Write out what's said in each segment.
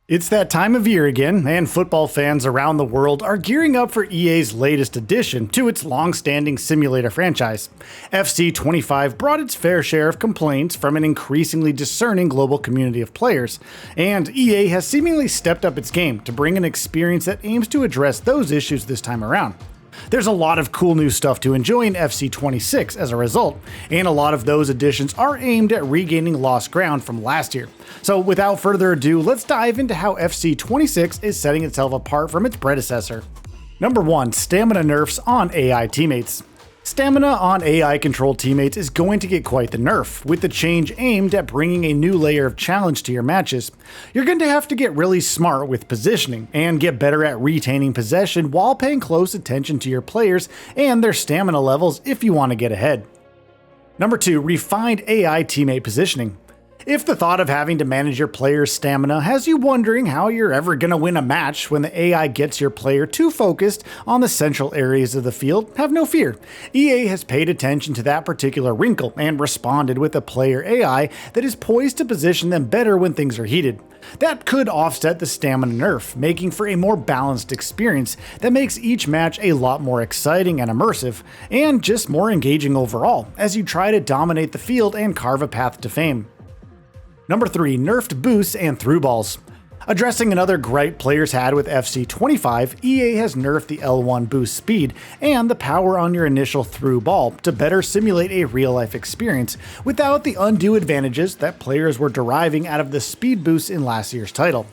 It's that time of year again, and football fans around the world are gearing up for EA's latest addition to its long-standing simulator franchise. FC 25 brought its fair share of complaints from an increasingly discerning global community of players, and EA has seemingly stepped up its game to bring an experience that aims to address those issues this time around. There's a lot of cool new stuff to enjoy in FC 26 as a result, and a lot of those additions are aimed at regaining lost ground from last year. So without further ado, let's dive into how FC 26 is setting itself apart from its predecessor. Number 1. Stamina nerfs on AI teammates. Stamina on AI-controlled teammates is going to get quite the nerf, with the change aimed at bringing a new layer of challenge to your matches. You're going to have to get really smart with positioning, and get better at retaining possession while paying close attention to your players and their stamina levels if you want to get ahead. Number 2. Refined AI teammate positioning. If the thought of having to manage your player's stamina has you wondering how you're ever going to win a match when the AI gets your player too focused on the central areas of the field, have no fear. EA has paid attention to that particular wrinkle and responded with a player AI that is poised to position them better when things are heated. That could offset the stamina nerf, making for a more balanced experience that makes each match a lot more exciting and immersive, and just more engaging overall as you try to dominate the field and carve a path to fame. Number 3. Nerfed boosts and through balls. Addressing another gripe players had with FC 25, EA has nerfed the L1 boost speed and the power on your initial through ball to better simulate a real-life experience without the undue advantages that players were deriving out of the speed boosts in last year's title.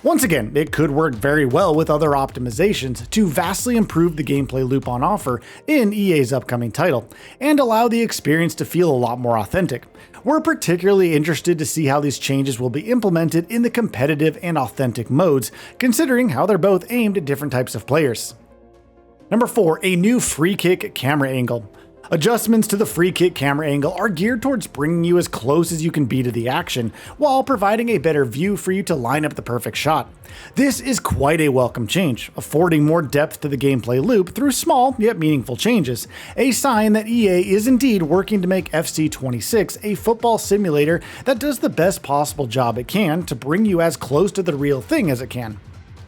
Once again, it could work very well with other optimizations to vastly improve the gameplay loop on offer in EA's upcoming title, and allow the experience to feel a lot more authentic. We're particularly interested to see how these changes will be implemented in the competitive and authentic modes, considering how they're both aimed at different types of players. Number 4. A new free kick camera angle. Adjustments to the free kick camera angle are geared towards bringing you as close as you can be to the action, while providing a better view for you to line up the perfect shot. This is quite a welcome change, affording more depth to the gameplay loop through small yet meaningful changes, a sign that EA is indeed working to make FC 26 a football simulator that does the best possible job it can to bring you as close to the real thing as it can.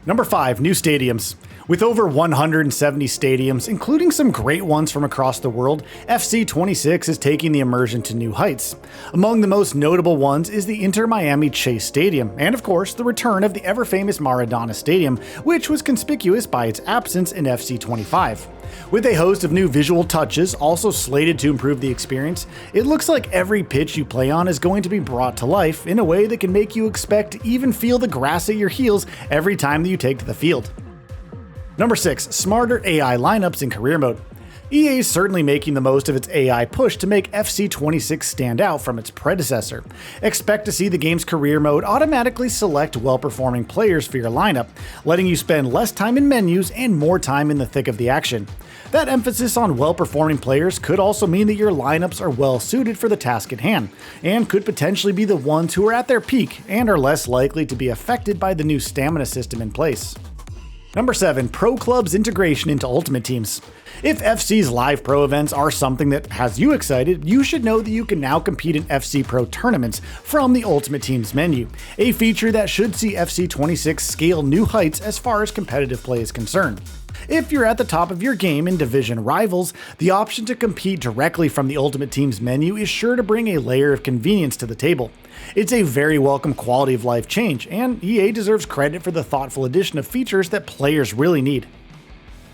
Number 5. New stadiums. With over 170 stadiums, including some great ones from across the world, FC 26 is taking the immersion to new heights. Among the most notable ones is the Inter Miami Chase Stadium, and of course the return of the ever-famous Maradona Stadium, which was conspicuous by its absence in FC 25. With a host of new visual touches also slated to improve the experience, it looks like every pitch you play on is going to be brought to life in a way that can make you expect to even feel the grass at your heels every time that you take to the field. Number 6. Smarter AI lineups in career mode. EA is certainly making the most of its AI push to make FC 26 stand out from its predecessor. Expect to see the game's career mode automatically select well-performing players for your lineup, letting you spend less time in menus and more time in the thick of the action. That emphasis on well-performing players could also mean that your lineups are well-suited for the task at hand, and could potentially be the ones who are at their peak and are less likely to be affected by the new stamina system in place. Number 7. Pro Club's integration into Ultimate Teams. If FC's live pro events are something that has you excited, you should know that you can now compete in FC Pro tournaments from the Ultimate Teams menu, a feature that should see FC 26 scale new heights as far as competitive play is concerned. If you're at the top of your game in division rivals, the option to compete directly from the Ultimate Teams menu is sure to bring a layer of convenience to the table. It's a very welcome quality of life change, and EA deserves credit for the thoughtful addition of features that players really need.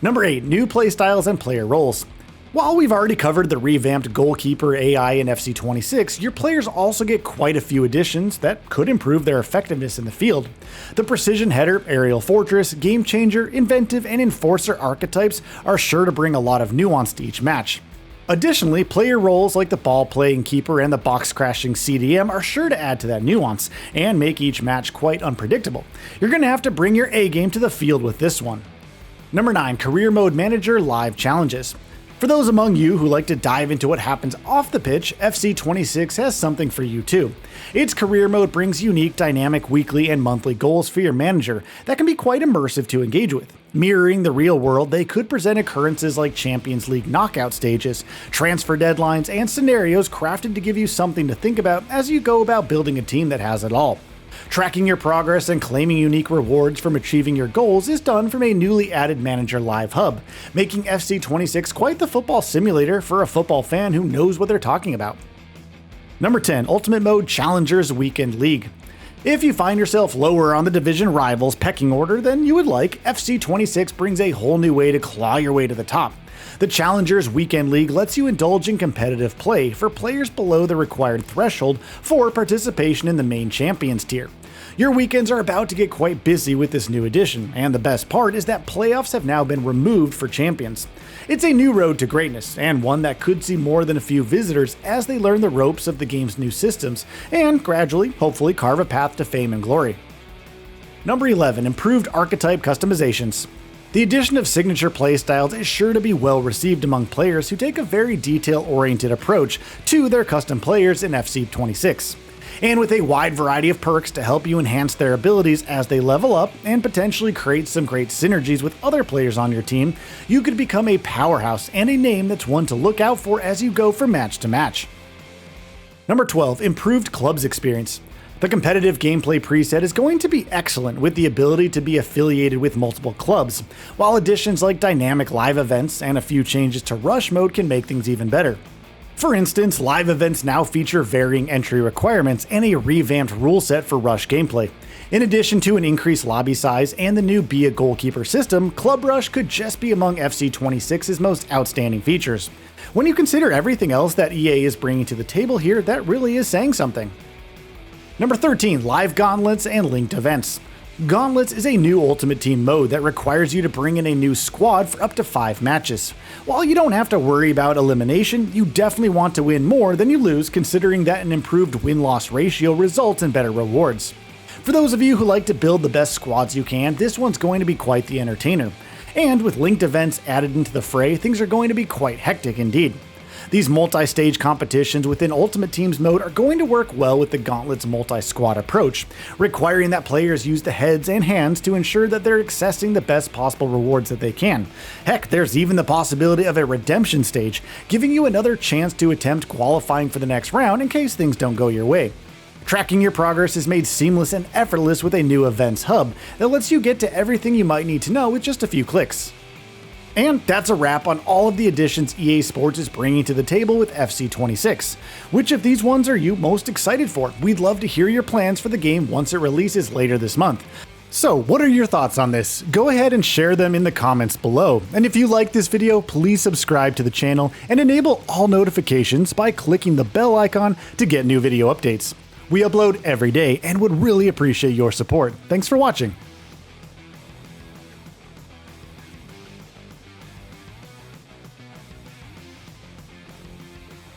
Number 8. New playstyles and player roles. While we've already covered the revamped goalkeeper AI in FC 26, your players also get quite a few additions that could improve their effectiveness in the field. The precision header, aerial fortress, game changer, inventive, and enforcer archetypes are sure to bring a lot of nuance to each match. Additionally, player roles like the ball-playing keeper and the box-crashing CDM are sure to add to that nuance, and make each match quite unpredictable. You're going to have to bring your A-game to the field with this one. Number 9. Career Mode Manager Live Challenges. For those among you who like to dive into what happens off the pitch, FC 26 has something for you too. Its career mode brings unique, dynamic weekly and monthly goals for your manager that can be quite immersive to engage with. Mirroring the real world, they could present occurrences like Champions League knockout stages, transfer deadlines, and scenarios crafted to give you something to think about as you go about building a team that has it all. Tracking your progress and claiming unique rewards from achieving your goals is done from a newly added Manager Live hub, making FC26 quite the football simulator for a football fan who knows what they're talking about. Number 10. Ultimate Mode Challengers Weekend League. If you find yourself lower on the division rivals pecking order than you would like, FC26 brings a whole new way to claw your way to the top. The Challengers Weekend League lets you indulge in competitive play for players below the required threshold for participation in the main champions tier. Your weekends are about to get quite busy with this new edition, and the best part is that playoffs have now been removed for champions. It's a new road to greatness, and one that could see more than a few visitors as they learn the ropes of the game's new systems, and gradually, hopefully, carve a path to fame and glory. Number 11. Improved Archetype Customizations. The addition of signature playstyles is sure to be well received among players who take a very detail-oriented approach to their custom players in FC26. And with a wide variety of perks to help you enhance their abilities as they level up and potentially create some great synergies with other players on your team, you could become a powerhouse and a name that's one to look out for as you go from match to match. Number 12. Improved Clubs Experience. The competitive gameplay preset is going to be excellent with the ability to be affiliated with multiple clubs, while additions like dynamic live events and a few changes to rush mode can make things even better. For instance, live events now feature varying entry requirements and a revamped rule set for rush gameplay. In addition to an increased lobby size and the new Be a Goalkeeper system, Club Rush could just be among FC26's most outstanding features. When you consider everything else that EA is bringing to the table here, that really is saying something. Number 13. Live Gauntlets and Linked Events. Gauntlets is a new Ultimate Team mode that requires you to bring in a new squad for up to 5 matches. While you don't have to worry about elimination, you definitely want to win more than you lose, considering that an improved win-loss ratio results in better rewards. For those of you who like to build the best squads you can, this one's going to be quite the entertainer. And with linked events added into the fray, things are going to be quite hectic indeed. These multi-stage competitions within Ultimate Team's mode are going to work well with the Gauntlet's multi-squad approach, requiring that players use the heads and hands to ensure that they're accessing the best possible rewards that they can. Heck, there's even the possibility of a redemption stage, giving you another chance to attempt qualifying for the next round in case things don't go your way. Tracking your progress is made seamless and effortless with a new events hub that lets you get to everything you might need to know with just a few clicks. And that's a wrap on all of the additions EA Sports is bringing to the table with FC26. Which of these ones are you most excited for? We'd love to hear your plans for the game once it releases later this month. So, what are your thoughts on this? Go ahead and share them in the comments below. And if you like this video, please subscribe to the channel and enable all notifications by clicking the bell icon to get new video updates. We upload every day and would really appreciate your support. Thanks for watching.